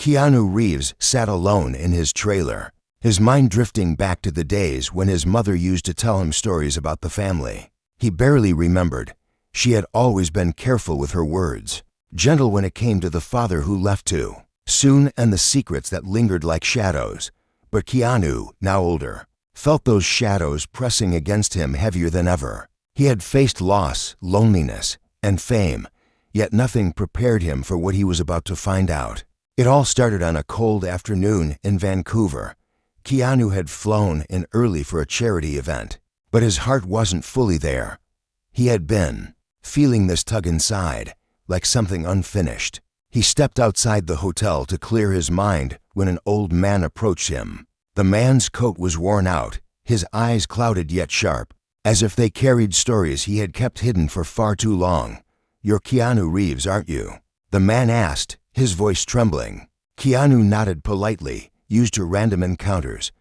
Keanu Reeves sat alone in his trailer, his mind drifting back to the days when his mother used to tell him stories about the family. He barely remembered. She had always been careful with her words, gentle when it came to the father who left too soon and the secrets that lingered like shadows. But Keanu, now older, felt those shadows pressing against him heavier than ever. He had faced loss, loneliness, and fame, yet nothing prepared him for what he was about to find out. It all started on a cold afternoon in Vancouver. Keanu had flown in early for a charity event, but his heart wasn't fully there. He had been feeling this tug inside, like something unfinished. He stepped outside the hotel to clear his mind when an old man approached him. The man's coat was worn out, his eyes clouded yet sharp, as if they carried stories he had kept hidden for far too long. "You're Keanu Reeves, aren't you?" the man asked, his voice trembling. Keanu nodded politely, used to random encounters,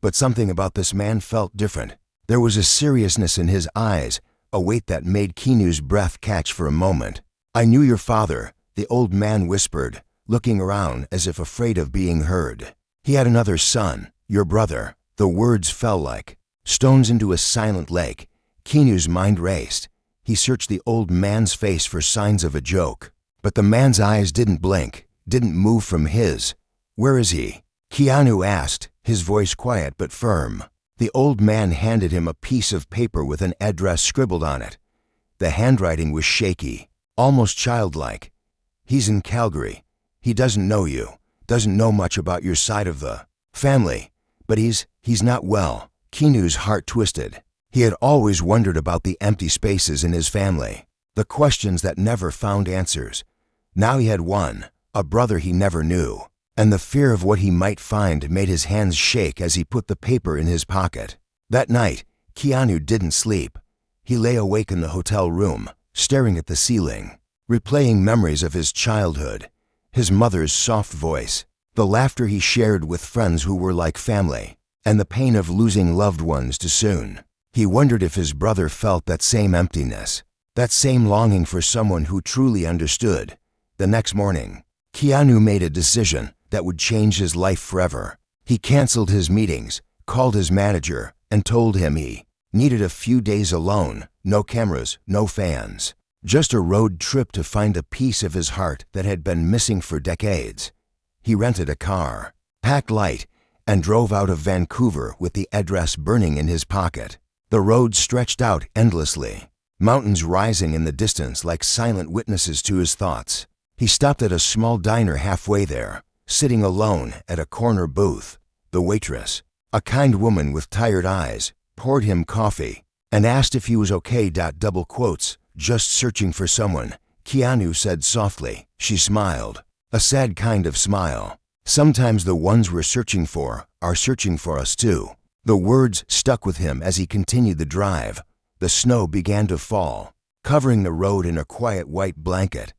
but something about this man felt different. There was a seriousness in his eyes, a weight that made Keanu's breath catch for a moment. "I knew your father," the old man whispered, looking around as if afraid of being heard. "He had another son, your brother." The words fell like stones into a silent lake. Keanu's mind raced. He searched the old man's face for signs of a joke, but the man's eyes didn't blink, didn't move from his. "Where is he?" Keanu asked, his voice quiet but firm. The old man handed him a piece of paper with an address scribbled on it. The handwriting was shaky, almost childlike. "He's in Calgary. He doesn't know you, doesn't know much about your side of the family, but he's not well." Keanu's heart twisted. He had always wondered about the empty spaces in his family, the questions that never found answers. Now he had one, a brother he never knew, and the fear of what he might find made his hands shake as he put the paper in his pocket. That night, Keanu didn't sleep. He lay awake in the hotel room, staring at the ceiling, replaying memories of his childhood, his mother's soft voice, the laughter he shared with friends who were like family, and the pain of losing loved ones too soon. He wondered if his brother felt that same emptiness, that same longing for someone who truly understood. The next morning, Keanu made a decision that would change his life forever. He canceled his meetings, called his manager, and told him he needed a few days alone, no cameras, no fans, just a road trip to find a piece of his heart that had been missing for decades. He rented a car, packed light, and drove out of Vancouver with the address burning in his pocket. The road stretched out endlessly, mountains rising in the distance like silent witnesses to his thoughts. He stopped at a small diner halfway there, sitting alone at a corner booth. The waitress, a kind woman with tired eyes, poured him coffee and asked if he was okay. Double quotes, "just searching for someone," Keanu said softly. She smiled, a sad kind of smile. "Sometimes the ones we're searching for are searching for us too." The words stuck with him as he continued the drive. The snow began to fall, covering the road in a quiet white blanket.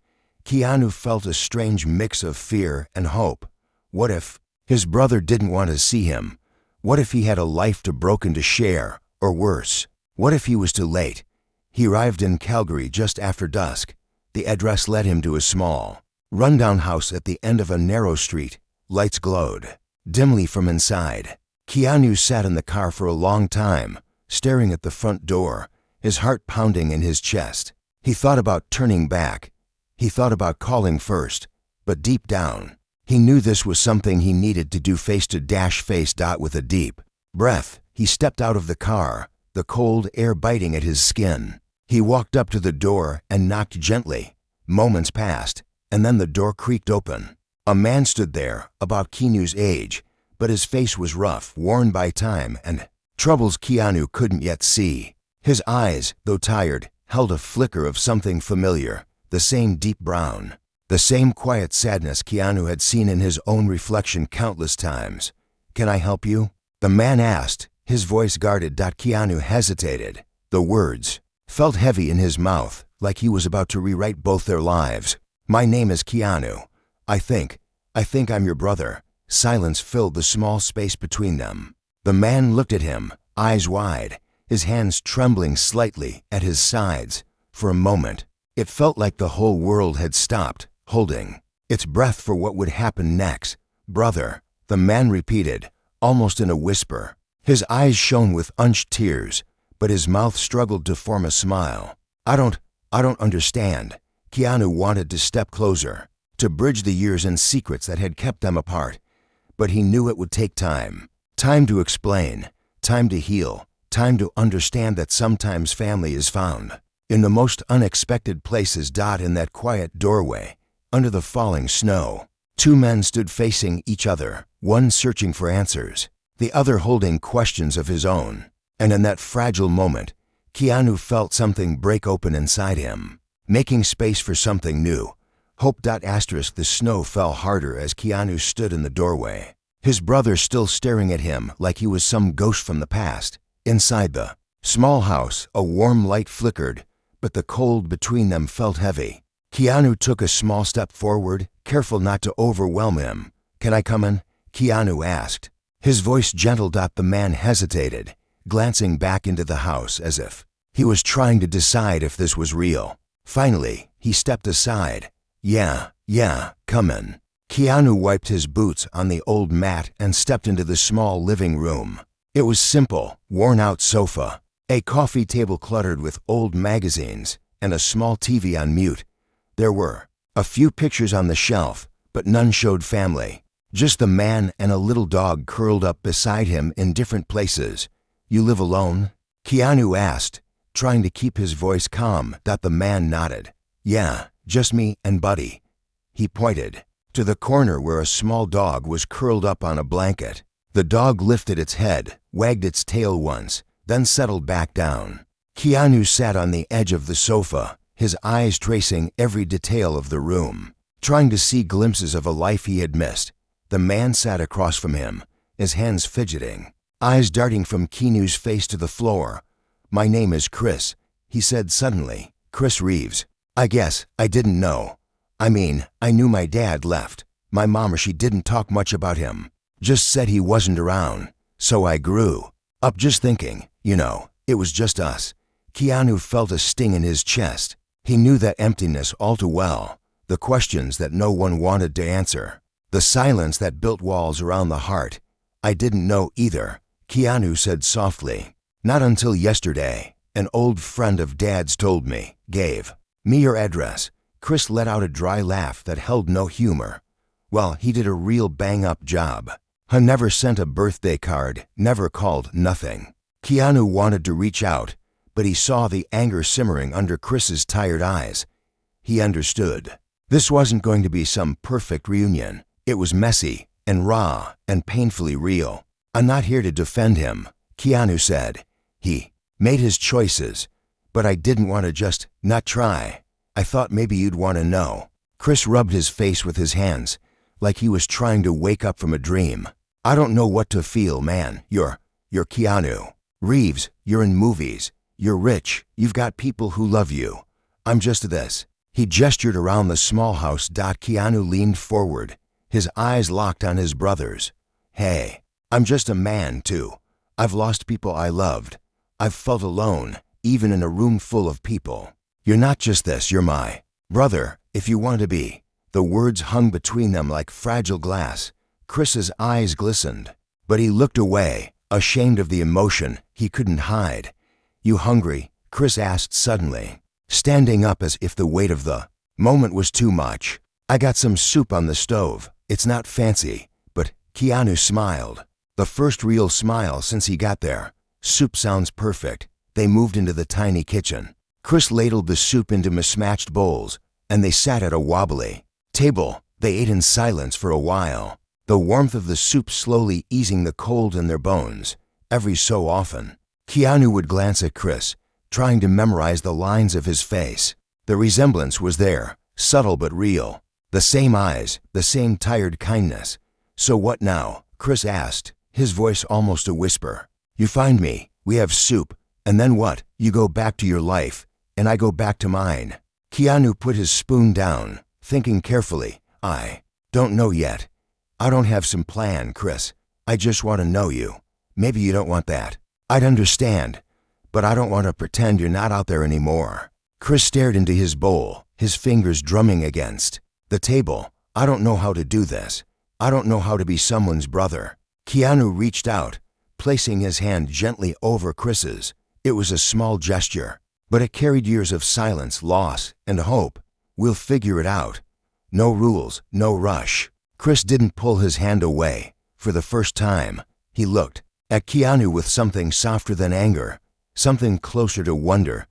Keanu felt a strange mix of fear and hope. What if his brother didn't want to see him? What if he had a life too broken to share? Or worse, what if he was too late? He arrived in Calgary just after dusk. The address led him to a small, rundown house at the end of a narrow street. Lights glowed dimly from inside. Keanu sat in the car for a long time, staring at the front door, his heart pounding in his chest. He thought about turning back. He thought about calling first, but deep down, he knew this was something he needed to do face to face. With a deep breath, he stepped out of the car, the cold air biting at his skin. He walked up to the door and knocked gently. Moments passed, and then the door creaked open. A man stood there, about Keanu's age, but his face was rough, worn by time and troubles Keanu couldn't yet see. His eyes, though tired, held a flicker of something familiar, the same deep brown, the same quiet sadness Keanu had seen in his own reflection countless times. "Can I help you?" the man asked, his voice guarded. Keanu hesitated. The words felt heavy in his mouth, like he was about to rewrite both their lives. "My name is Keanu. I think I'm your brother." Silence filled the small space between them. The man looked at him, eyes wide, his hands trembling slightly at his sides. For a moment, it felt like the whole world had stopped, holding its breath for what would happen next. "Brother," the man repeated, almost in a whisper. His eyes shone with unshed tears, but his mouth struggled to form a smile. I don't understand." Keanu wanted to step closer, to bridge the years and secrets that had kept them apart, but he knew it would take time. Time to explain, time to heal, time to understand that sometimes family is found in the most unexpected places. In that quiet doorway, under the falling snow, two men stood facing each other, one searching for answers, the other holding questions of his own. And in that fragile moment, Keanu felt something break open inside him, making space for something new. Hope. The snow fell harder as Keanu stood in the doorway, his brother still staring at him like he was some ghost from the past. Inside the small house, a warm light flickered, but the cold between them felt heavy. Keanu took a small step forward, careful not to overwhelm him. "Can I come in?" Keanu asked, his voice gentle. The man hesitated, glancing back into the house as if he was trying to decide if this was real. Finally, he stepped aside. Yeah, come in." Keanu wiped his boots on the old mat and stepped into the small living room. It was simple, worn-out sofa, a coffee table cluttered with old magazines, and a small TV on mute. There were a few pictures on the shelf, but none showed family. Just the man and a little dog curled up beside him in different places. "You live alone?" Keanu asked, trying to keep his voice calm. The man nodded. "Yeah, just me and Buddy." He pointed to the corner where a small dog was curled up on a blanket. The dog lifted its head, wagged its tail once, then settled back down. Keanu sat on the edge of the sofa, his eyes tracing every detail of the room, trying to see glimpses of a life he had missed. The man sat across from him, his hands fidgeting, eyes darting from Keanu's face to the floor. "My name is Chris," he said suddenly. "Chris Reeves. I guess I didn't know. I mean, I knew my dad left. My mom, she didn't talk much about him. Just said he wasn't around. So I grew up just thinking, it was just us." Keanu felt a sting in his chest. He knew that emptiness all too well, the questions that no one wanted to answer, the silence that built walls around the heart. "I didn't know either," Keanu said softly. "Not until yesterday. An old friend of Dad's told me, gave me your address." Chris let out a dry laugh that held no humor. "Well, he did a real bang-up job. I never sent a birthday card, never called, nothing." Keanu wanted to reach out, but he saw the anger simmering under Chris's tired eyes. He understood. This wasn't going to be some perfect reunion. It was messy and raw and painfully real. "I'm not here to defend him," Keanu said. "He made his choices, but I didn't want to just not try. I thought maybe you'd want to know." Chris rubbed his face with his hands, like he was trying to wake up from a dream. "I don't know what to feel, man. You're Keanu Reeves. You're in movies. You're rich. You've got people who love you. I'm just this." He gestured around the small house. Keanu leaned forward, his eyes locked on his brother's. "Hey, I'm just a man, too. I've lost people I loved. I've felt alone, even in a room full of people. You're not just this, you're my brother, if you want to be." The words hung between them like fragile glass. Chris's eyes glistened, but he looked away, ashamed of the emotion he couldn't hide. "You hungry?" Chris asked suddenly, standing up as if the weight of the moment was too much. "I got some soup on the stove. It's not fancy, but..." Keanu smiled. The first real smile since he got there. "Soup sounds perfect." They moved into the tiny kitchen. Chris ladled the soup into mismatched bowls, and they sat at a wobbly table. They ate in silence for a while, the warmth of the soup slowly easing the cold in their bones. Every so often, Keanu would glance at Chris, trying to memorize the lines of his face. The resemblance was there, subtle but real. The same eyes, the same tired kindness. "So what now?" Chris asked, his voice almost a whisper. "You find me, we have soup, and then what? You go back to your life, and I go back to mine." Keanu put his spoon down, thinking carefully. "I don't know yet. I don't have some plan, Chris. I just want to know you. Maybe you don't want that. I'd understand, but I don't want to pretend you're not out there anymore." Chris stared into his bowl, his fingers drumming against the table. I don't know how to do this. I don't know how to be someone's brother. Keanu reached out, placing his hand gently over Chris's. It was a small gesture, but it carried years of silence, loss, and hope. We'll figure it out. No rules, no rush. Chris didn't pull his hand away. For the first time, he looked at Keanu with something softer than anger, something closer to wonder.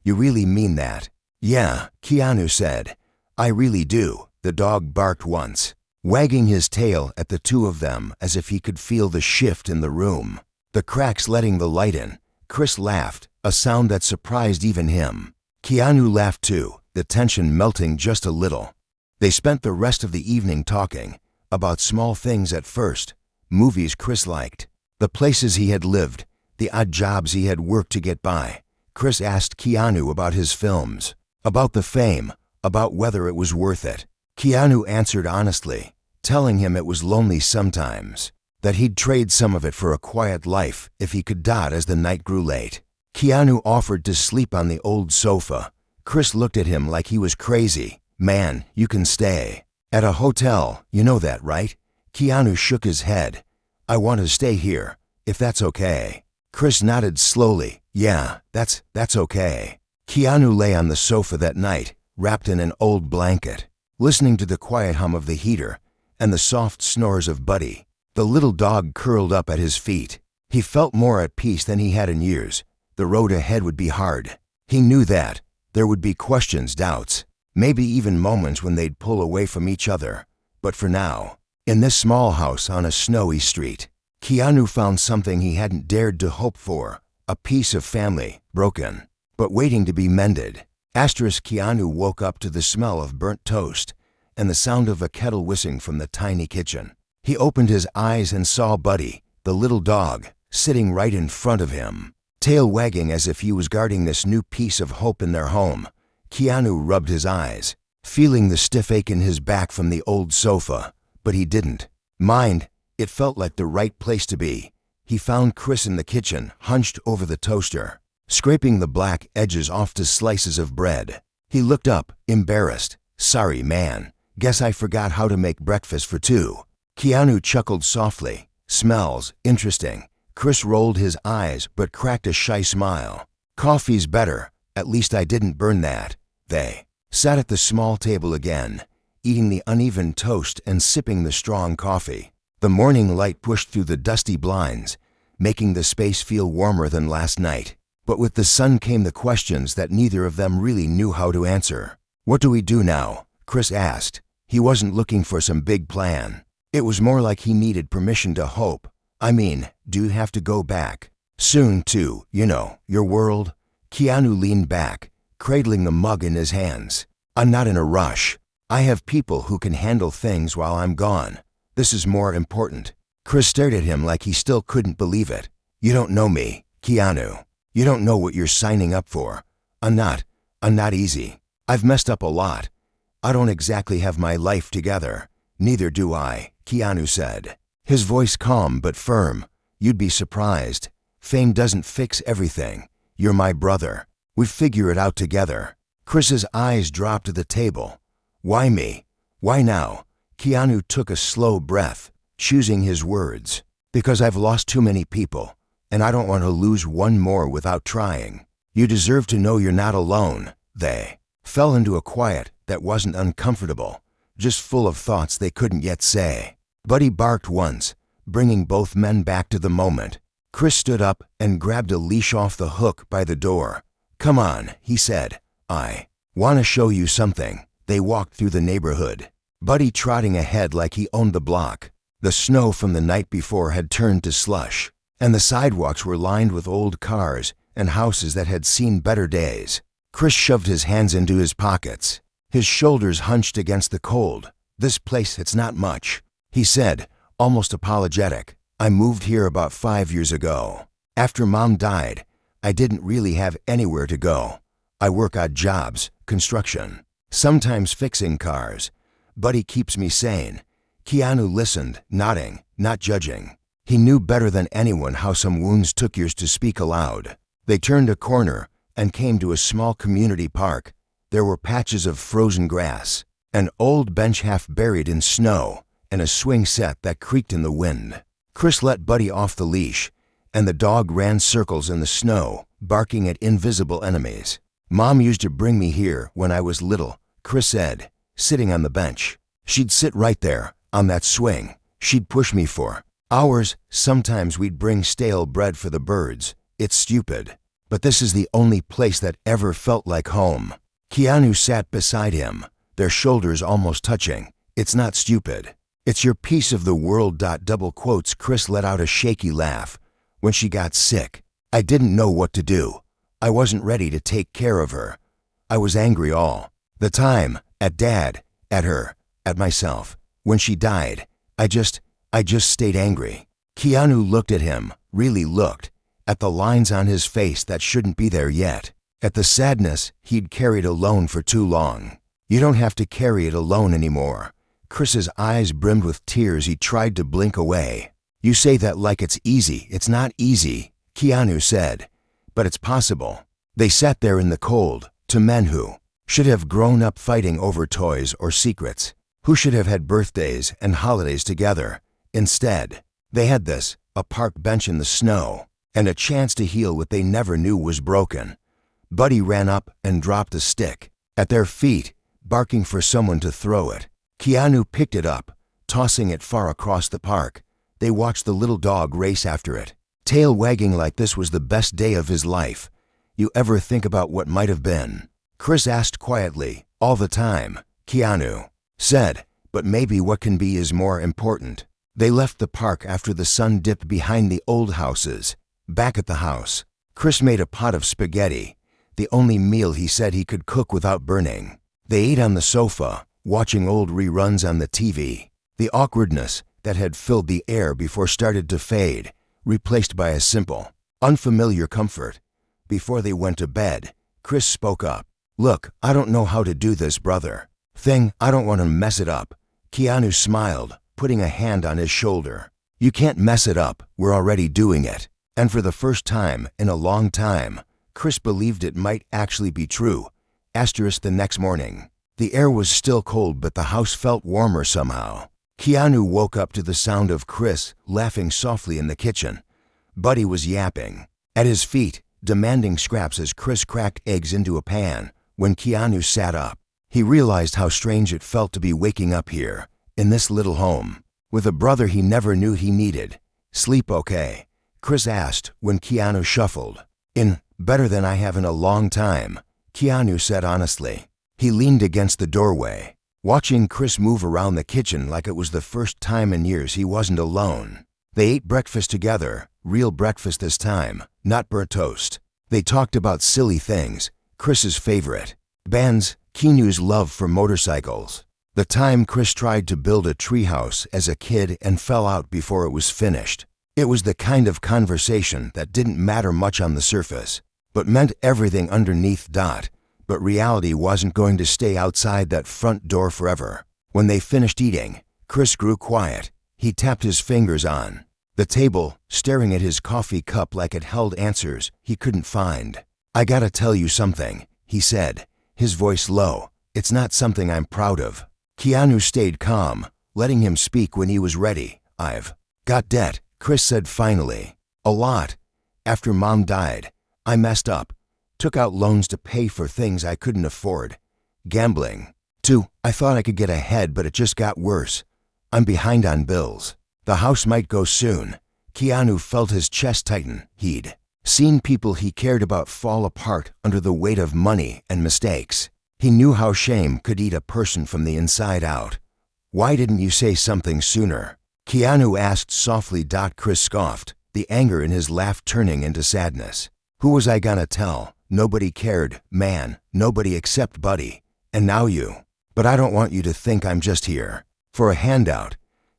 You really mean that? Yeah, Keanu said. I really do. The dog barked once, wagging his tail at the two of them as if he could feel the shift in the room, the cracks letting the light in. Chris laughed, a sound that surprised even him. Keanu laughed too, the tension melting just a little. They spent the rest of the evening talking about small things at first, movies Chris liked, the places he had lived, the odd jobs he had worked to get by. Chris asked Keanu about his films, about the fame, about whether it was worth it. Keanu answered honestly, telling him it was lonely sometimes, that he'd trade some of it for a quiet life if he could dot as the night grew late. Keanu offered to sleep on the old sofa. Chris looked at him like he was crazy. Man, you can stay at a hotel, you know that, right? Keanu shook his head. I want to stay here, if that's okay. Chris nodded slowly. Yeah, that's okay. Keanu lay on the sofa that night, wrapped in an old blanket, listening to the quiet hum of the heater and the soft snores of Buddy, the little dog curled up at his feet. He felt more at peace than he had in years. The road ahead would be hard. He knew that. There would be questions, doubts, maybe even moments when they'd pull away from each other. But for now, in this small house on a snowy street, Keanu found something he hadn't dared to hope for, a piece of family, broken, but waiting to be mended. Keanu woke up to the smell of burnt toast and the sound of a kettle whistling from the tiny kitchen. He opened his eyes and saw Buddy, the little dog, sitting right in front of him, tail wagging as if he was guarding this new piece of hope in their home. Keanu rubbed his eyes, feeling the stiff ache in his back from the old sofa, but he didn't mind. It felt like the right place to be. He found Chris in the kitchen, hunched over the toaster, scraping the black edges off to slices of bread. He looked up, embarrassed. Sorry, man. Guess I forgot how to make breakfast for two. Keanu chuckled softly. Smells interesting. Chris rolled his eyes but cracked a shy smile. Coffee's better. At least I didn't burn that. They sat at the small table again, eating the uneven toast and sipping the strong coffee. The morning light pushed through the dusty blinds, making the space feel warmer than last night. But with the sun came the questions that neither of them really knew how to answer. What do we do now? Chris asked. He wasn't looking for some big plan. It was more like he needed permission to hope. I mean, do you have to go back? Soon, too, you know, your world? Keanu leaned back, cradling the mug in his hands. I'm not in a rush. I have people who can handle things while I'm gone. This is more important. Chris stared at him like he still couldn't believe it. You don't know me, Keanu. You don't know what you're signing up for. I'm not easy. I've messed up a lot. I don't exactly have my life together. Neither do I, Keanu said, his voice calm but firm. You'd be surprised. Fame doesn't fix everything. You're my brother. We figure it out together. Chris's eyes dropped to the table. Why me? Why now? Keanu took a slow breath, choosing his words. Because I've lost too many people, and I don't want to lose one more without trying. You deserve to know you're not alone. They fell into a quiet that wasn't uncomfortable, just full of thoughts they couldn't yet say. Buddy barked once, bringing both men back to the moment. Chris stood up and grabbed a leash off the hook by the door. Come on, he said. I want to show you something. They walked through the neighborhood, Buddy trotting ahead like he owned the block. The snow from the night before had turned to slush, and the sidewalks were lined with old cars and houses that had seen better days. Chris shoved his hands into his pockets, his shoulders hunched against the cold. This place, it's not much, he said, almost apologetic. I moved here about 5 years ago. After Mom died, I didn't really have anywhere to go. I work odd jobs, construction, sometimes fixing cars. Buddy keeps me sane. Keanu listened, nodding, not judging. He knew better than anyone how some wounds took years to speak aloud. They turned a corner and came to a small community park. There were patches of frozen grass, An old bench half buried in snow, and a swing set that creaked in the wind. Chris let Buddy off the leash, and the dog ran circles in the snow, barking at invisible enemies. Mom used to bring me here when I was little, Chris said, sitting on the bench. She'd sit right there, on that swing. She'd push me for hours. Sometimes we'd bring stale bread for the birds. It's stupid, but this is the only place that ever felt like home. Keanu sat beside him, their shoulders almost touching. It's not stupid. It's your piece of the world. Double quotes. Chris let out a shaky laugh. When she got sick, I didn't know what to do. I wasn't ready to take care of her. I was angry all the time, at Dad, at her, at myself. When she died, I just stayed angry. Keanu looked at him, really looked, at the lines on his face that shouldn't be there yet, at the sadness he'd carried alone for too long. You don't have to carry it alone anymore. Chris's eyes brimmed with tears. He tried to blink away. You say that like it's easy. It's not easy, Keanu said, but it's possible. They sat there in the cold, two men who should have grown up fighting over toys or secrets, who should have had birthdays and holidays together. Instead, they had this, a park bench in the snow, and a chance to heal what they never knew was broken. Buddy ran up and dropped a stick at their feet, barking for someone to throw it. Keanu picked it up, tossing it far across the park. They watched the little dog race after it, tail wagging like this was the best day of his life. You ever think about what might have been? Chris asked quietly. All the time, Keanu said, but maybe what can be is more important. They left the park after the sun dipped behind the old houses. Back at the house, Chris made a pot of spaghetti, the only meal he said he could cook without burning. They ate on the sofa, watching old reruns on the TV. The awkwardness that had filled the air before started to fade, replaced by a simple, unfamiliar comfort. Before they went to bed, Chris spoke up. Look, I don't know how to do this brother thing. I don't want to mess it up. Keanu smiled, putting a hand on his shoulder. You can't mess it up. We're already doing it. And for the first time in a long time, Chris believed it might actually be true. The next morning, the air was still cold, but the house felt warmer somehow. Keanu woke up to the sound of Chris laughing softly in the kitchen. Buddy was yapping at his feet, demanding scraps as Chris cracked eggs into a pan. When Keanu sat up, he realized how strange it felt to be waking up here, in this little home, with a brother he never knew he needed. Sleep okay? Chris asked when Keanu shuffled in. Better than I have in a long time, Keanu said honestly. He leaned against the doorway, watching Chris move around the kitchen like it was the first time in years he wasn't alone. They ate breakfast together, real breakfast this time, not burnt toast. They talked about silly things, Chris's favorite bands, Keanu's love for motorcycles, the time Chris tried to build a treehouse as a kid and fell out before it was finished. It was the kind of conversation that didn't matter much on the surface, but meant everything underneath. But reality wasn't going to stay outside that front door forever. When they finished eating, Chris grew quiet. He tapped his fingers on the table, staring at his coffee cup like it held answers he couldn't find. I gotta tell you something, he said, his voice low. It's not something I'm proud of. Keanu stayed calm, letting him speak when he was ready. I've got debt, Chris said finally. A lot. After Mom died, I messed up. Took out loans to pay for things I couldn't afford. Gambling, too. I thought I could get ahead, but it just got worse. I'm behind on bills. The house might go soon. Keanu felt his chest tighten. He'd seen people he cared about fall apart under the weight of money and mistakes. He knew how shame could eat a person from the inside out. Why didn't you say something sooner? Keanu asked softly. Chris scoffed, the anger in his laugh turning into sadness. Who was I gonna tell? Nobody cared, man, nobody except Buddy. And now you. But I don't want you to think I'm just here for a handout.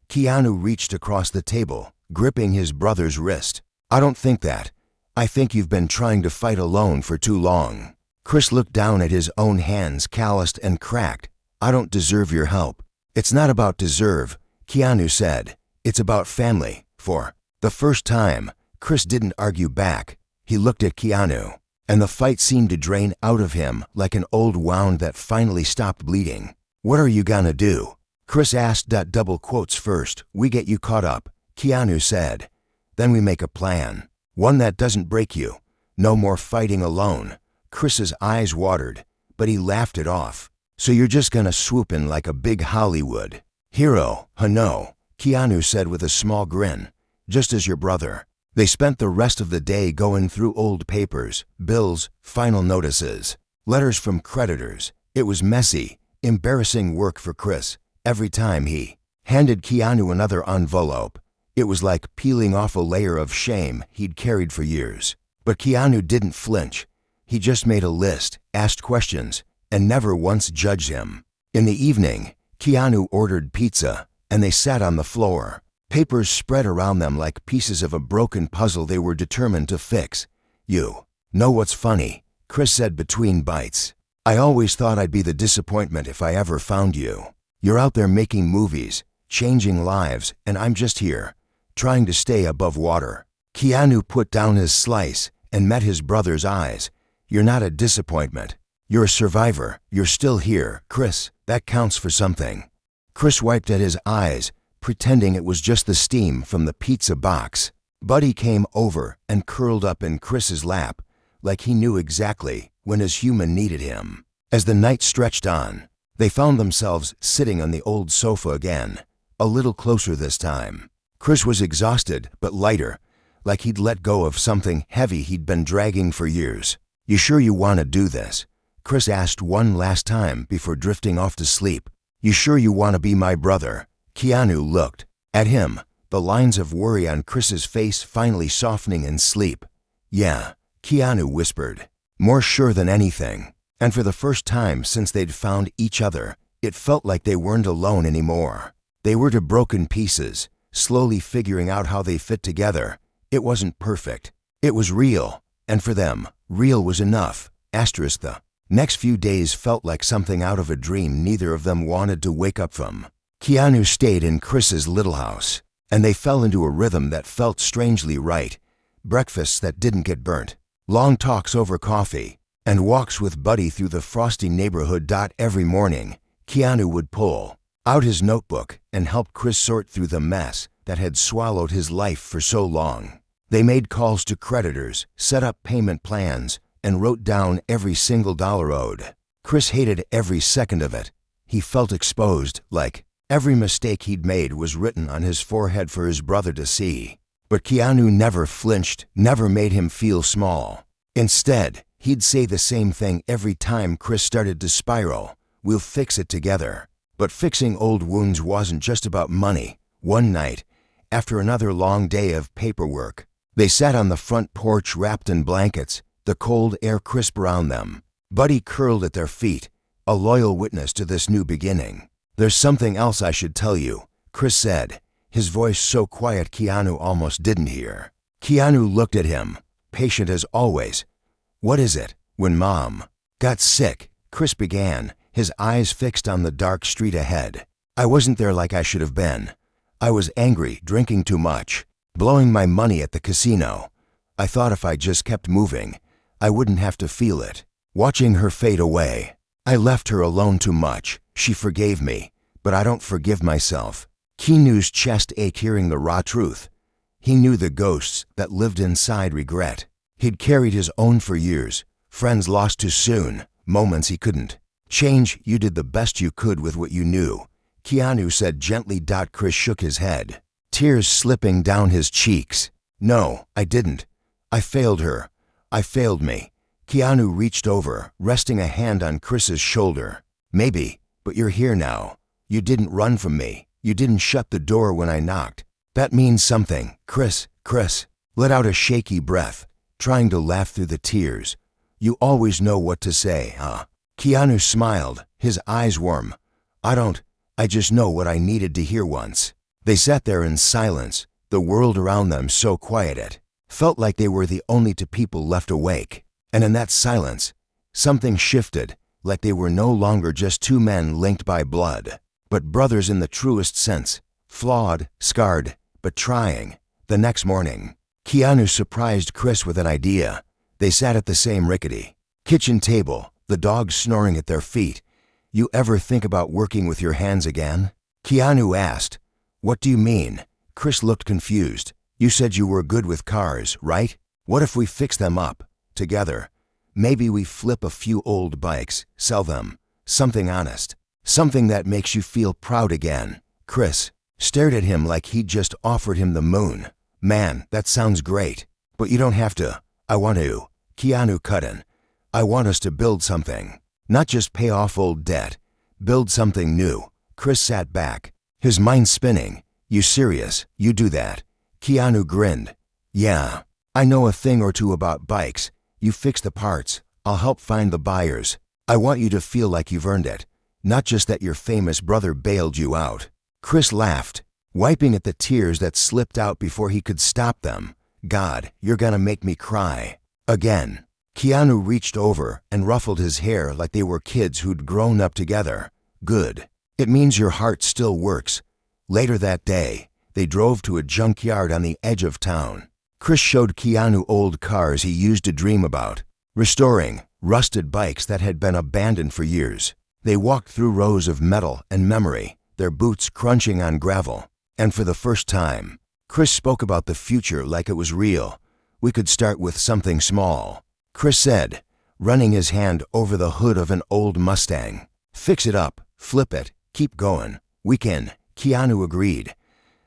Keanu reached across the table, gripping his brother's wrist. I don't think that. I think you've been trying to fight alone for too long. Chris looked down at his own hands, calloused and cracked. I don't deserve your help. It's not about deserve, Keanu said. It's about family. For the first time, Chris didn't argue back. He looked at Keanu, and the fight seemed to drain out of him like an old wound that finally stopped bleeding. "What are you gonna do?" Chris asked. Double quotes first. "We get you caught up," Keanu said. "Then we make a plan. One that doesn't break you. No more fighting alone." Chris's eyes watered, but he laughed it off. "So you're just gonna swoop in like a big Hollywood hero, huh?" "No," Keanu said with a small grin. "Just as your brother." They spent the rest of the day going through old papers, bills, final notices, letters from creditors. It was messy, embarrassing work for Chris. Every time he handed Keanu another envelope, it was like peeling off a layer of shame he'd carried for years. But Keanu didn't flinch. He just made a list, asked questions, and never once judged him. In the evening, Keanu ordered pizza, and they sat on the floor, papers spread around them like pieces of a broken puzzle they were determined to fix. "You know what's funny?" Chris said between bites. "I always thought I'd be the disappointment if I ever found you. You're out there making movies, changing lives, and I'm just here, trying to stay above water." Keanu put down his slice and met his brother's eyes. "You're not a disappointment. You're a survivor. You're still here, Chris. That counts for something." Chris wiped at his eyes, pretending it was just the steam from the pizza box. Buddy came over and curled up in Chris's lap, like he knew exactly when his human needed him. As the night stretched on, they found themselves sitting on the old sofa again, a little closer this time. Chris was exhausted but lighter, like he'd let go of something heavy he'd been dragging for years. "You sure you want to do this?" Chris asked one last time before drifting off to sleep. "You sure you want to be my brother?" Keanu looked at him, the lines of worry on Chris's face finally softening in sleep. "Yeah," Keanu whispered, more sure than anything. And for the first time since they'd found each other, it felt like they weren't alone anymore. They were to broken pieces, slowly figuring out how they fit together. It wasn't perfect. It was real, and for them, real was enough. The next few days felt like something out of a dream neither of them wanted to wake up from. Keanu stayed in Chris's little house, and they fell into a rhythm that felt strangely right. Breakfasts that didn't get burnt, long talks over coffee, and walks with Buddy through the frosty neighborhood. Every morning, Keanu would pull out his notebook and help Chris sort through the mess that had swallowed his life for so long. They made calls to creditors, set up payment plans, and wrote down every single dollar owed. Chris hated every second of it. He felt exposed, like every mistake he'd made was written on his forehead for his brother to see. But Keanu never flinched, never made him feel small. Instead, he'd say the same thing every time Chris started to spiral. "We'll fix it together." But fixing old wounds wasn't just about money. One night, after another long day of paperwork, they sat on the front porch wrapped in blankets, the cold air crisp around them. Buddy curled at their feet, a loyal witness to this new beginning. "There's something else I should tell you," Chris said, his voice so quiet Keanu almost didn't hear. Keanu looked at him, patient as always. "What is it?" "When Mom got sick," Chris began, his eyes fixed on the dark street ahead. "I wasn't there like I should have been. I was angry, drinking too much, blowing my money at the casino. I thought if I just kept moving, I wouldn't have to feel it. Watching her fade away. I left her alone too much. She forgave me, but I don't forgive myself." Keanu's chest ached hearing the raw truth. He knew the ghosts that lived inside regret. He'd carried his own for years, friends lost too soon, moments he couldn't change. "You did the best you could with what you knew," Keanu said gently. Chris shook his head, tears slipping down his cheeks. "No, I didn't. I failed her. I failed me." Keanu reached over, resting a hand on Chris's shoulder. "Maybe, but you're here now. You didn't run from me. You didn't shut the door when I knocked. That means something." Chris let out a shaky breath, trying to laugh through the tears. "You always know what to say, huh?" Keanu smiled, his eyes warm. I just know what I needed to hear once." They sat there in silence, the world around them so quiet it felt like they were the only two people left awake. And in that silence, something shifted, like they were no longer just two men linked by blood, but brothers in the truest sense, flawed, scarred, but trying. The next morning, Keanu surprised Chris with an idea. They sat at the same rickety kitchen table, the dogs snoring at their feet. You ever think about working with your hands again? Keanu asked. What do you mean? Chris looked confused. You said you were good with cars, right? What if we fix them up, together? Maybe we flip a few old bikes, sell them. Something honest. Something that makes you feel proud again. Chris stared at him like he'd just offered him the moon. Man, that sounds great. But you don't have to. I want to. Keanu cut in. I want us to build something. Not just pay off old debt. Build something new. Chris sat back, his mind spinning. You serious? You do that? Keanu grinned. Yeah. I know a thing or two about bikes. You fix the parts. I'll help find the buyers. I want you to feel like you've earned it. Not just that your famous brother bailed you out. Chris laughed, wiping at the tears that slipped out before he could stop them. God, you're gonna make me cry. Again. Keanu reached over and ruffled his hair like they were kids who'd grown up together. Good. It means your heart still works. Later that day, they drove to a junkyard on the edge of town. Chris showed Keanu old cars he used to dream about, restoring rusted bikes that had been abandoned for years. They walked through rows of metal and memory, their boots crunching on gravel. And for the first time, Chris spoke about the future like it was real. We could start with something small, Chris said, running his hand over the hood of an old Mustang. Fix it up, flip it, keep going. We can, Keanu agreed.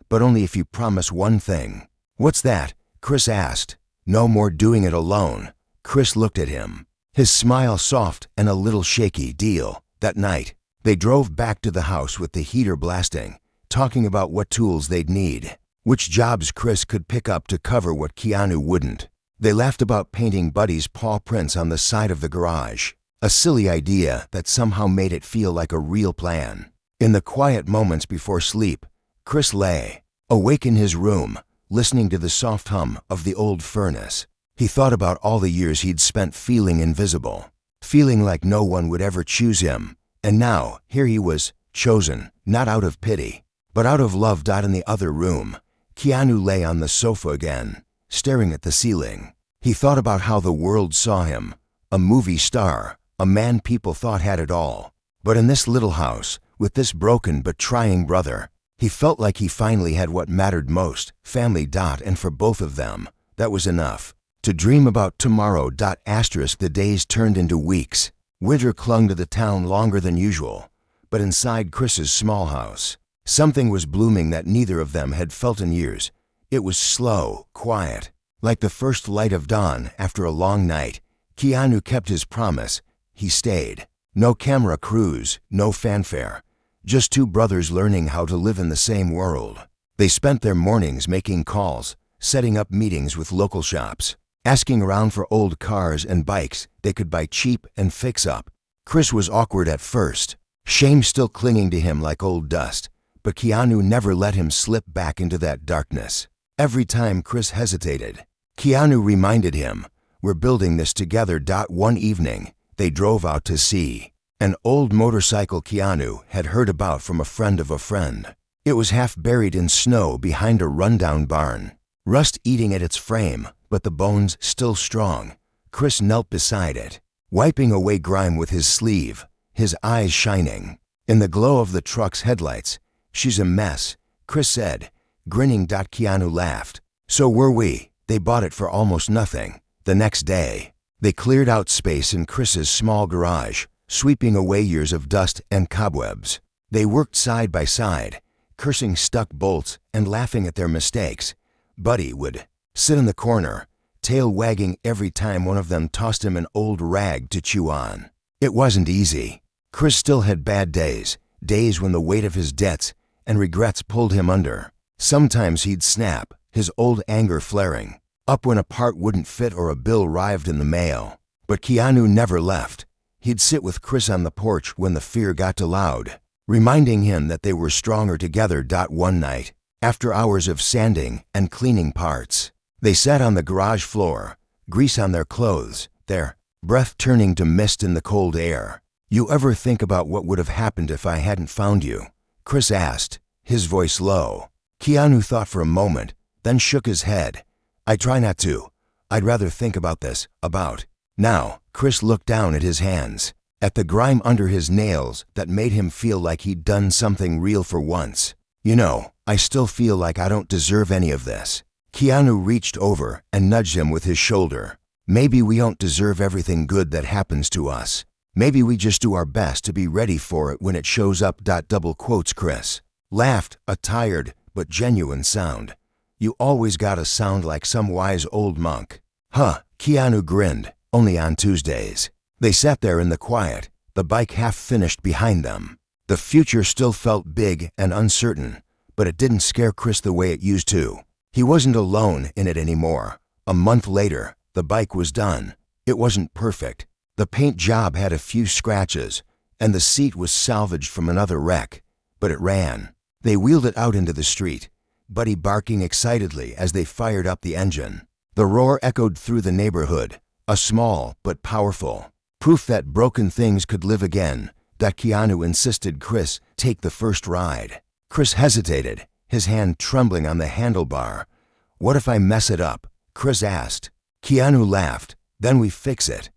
But only if you promise one thing. What's that? Chris asked. No more doing it alone. Chris looked at him, his smile soft and a little shaky. Deal. That night, they drove back to the house with the heater blasting, talking about what tools they'd need, which jobs Chris could pick up to cover what Keanu wouldn't. They laughed about painting Buddy's paw prints on the side of the garage, a silly idea that somehow made it feel like a real plan. In the quiet moments before sleep, Chris lay awake in his room, listening to the soft hum of the old furnace. He thought about all the years he'd spent feeling invisible, feeling like no one would ever choose him. And now, here he was, chosen, not out of pity, but out of love. In the other room, Keanu lay on the sofa again, staring at the ceiling. He thought about how the world saw him, a movie star, a man people thought had it all. But in this little house, with this broken but trying brother, he felt like he finally had what mattered most, family. And for both of them, that was enough. To dream about tomorrow. The days turned into weeks. Winter clung to the town longer than usual. But inside Chris's small house, something was blooming that neither of them had felt in years. It was slow, quiet, like the first light of dawn after a long night. Keanu kept his promise. He stayed. No camera crews, no fanfare. Just two brothers learning how to live in the same world. They spent their mornings making calls, setting up meetings with local shops, asking around for old cars and bikes they could buy cheap and fix up. Chris was awkward at first, shame still clinging to him like old dust, but Keanu never let him slip back into that darkness. Every time Chris hesitated, Keanu reminded him, we're building this together. One evening, they drove out to see an old motorcycle Keanu had heard about from a friend of a friend. It was half buried in snow behind a rundown barn, rust eating at its frame, but the bones still strong. Chris knelt beside it, wiping away grime with his sleeve, his eyes shining. In the glow of the truck's headlights, she's a mess, Chris said, grinning. Keanu laughed. So were we. They bought it for almost nothing. The next day, they cleared out space in Chris's small garage, sweeping away years of dust and cobwebs. They worked side by side, cursing stuck bolts and laughing at their mistakes. Buddy would sit in the corner, tail wagging every time one of them tossed him an old rag to chew on. It wasn't easy. Chris still had bad days, days when the weight of his debts and regrets pulled him under. Sometimes he'd snap, his old anger flaring up when a part wouldn't fit or a bill arrived in the mail. But Keanu never left. He'd sit with Chris on the porch when the fear got too loud, reminding him that they were stronger together. One night, after hours of sanding and cleaning parts, they sat on the garage floor, grease on their clothes, their breath turning to mist in the cold air. You ever think about what would have happened if I hadn't found you? Chris asked, his voice low. Keanu thought for a moment, then shook his head. I try not to. I'd rather think about this, about. Now, Chris looked down at his hands. at the grime under his nails that made him feel like he'd done something real for once. "You know, I still feel like I don't deserve any of this." Keanu reached over and nudged him with his shoulder. "Maybe we don't deserve everything good that happens to us. Maybe we just do our best to be ready for it when it shows up." Double quotes Chris laughed, a tired but genuine sound. "You always gotta sound like some wise old monk." "Huh," Keanu grinned, "only on Tuesdays." They sat there in the quiet, the bike half finished behind them. The future still felt big and uncertain, but it didn't scare Chris the way it used to. He wasn't alone in it anymore. A month later, the bike was done. It wasn't perfect. The paint job had a few scratches, and the seat was salvaged from another wreck, but it ran. They wheeled it out into the street, Buddy barking excitedly as they fired up the engine. The roar echoed through the neighborhood, a small but powerful proof that broken things could live again, that Keanu insisted Chris take the first ride. Chris hesitated, his hand trembling on the handlebar. "What if I mess it up?" Chris asked. Keanu laughed. "Then we fix it.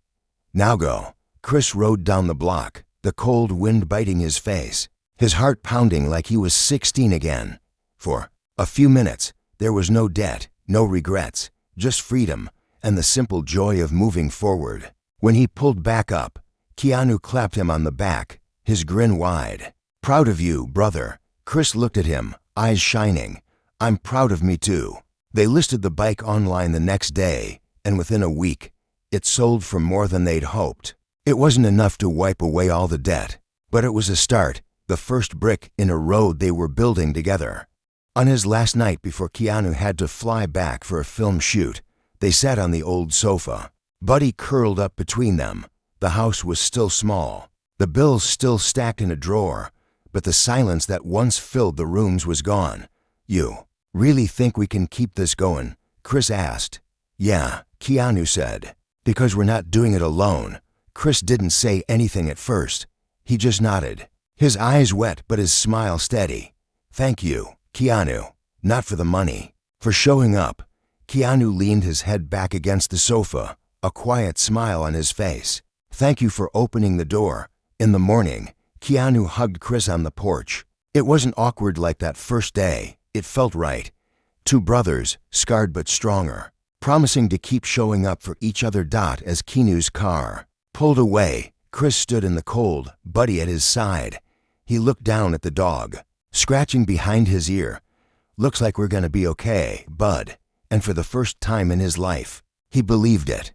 Now go." Chris rode down the block, the cold wind biting his face, his heart pounding like he was 16 again. For a few minutes, there was no debt, no regrets, just freedom and the simple joy of moving forward. When he pulled back up, Keanu clapped him on the back, his grin wide. "Proud of you, brother." Chris looked at him, eyes shining. "I'm proud of me too." They listed the bike online the next day, and within a week, it sold for more than they'd hoped. It wasn't enough to wipe away all the debt, but it was a start, the first brick in a road they were building together. On his last night before Keanu had to fly back for a film shoot, they sat on the old sofa. Buddy curled up between them. The house was still small, the bills still stacked in a drawer, but the silence that once filled the rooms was gone. "You really think we can keep this going?" Chris asked. "Yeah," Keanu said, "because we're not doing it alone." Chris didn't say anything at first. He just nodded, his eyes wet but his smile steady. "Thank you, Keanu, not for the money, for showing up." Keanu leaned his head back against the sofa, a quiet smile on his face. "Thank you for opening the door." In the morning, Keanu hugged Chris on the porch. It wasn't awkward like that first day. It felt right. Two brothers, scarred but stronger, promising to keep showing up for each other. As Keanu's car pulled away, Chris stood in the cold, Buddy at his side. He looked down at the dog, scratching behind his ear. "Looks like we're gonna be okay, Bud." And for the first time in his life, he believed it.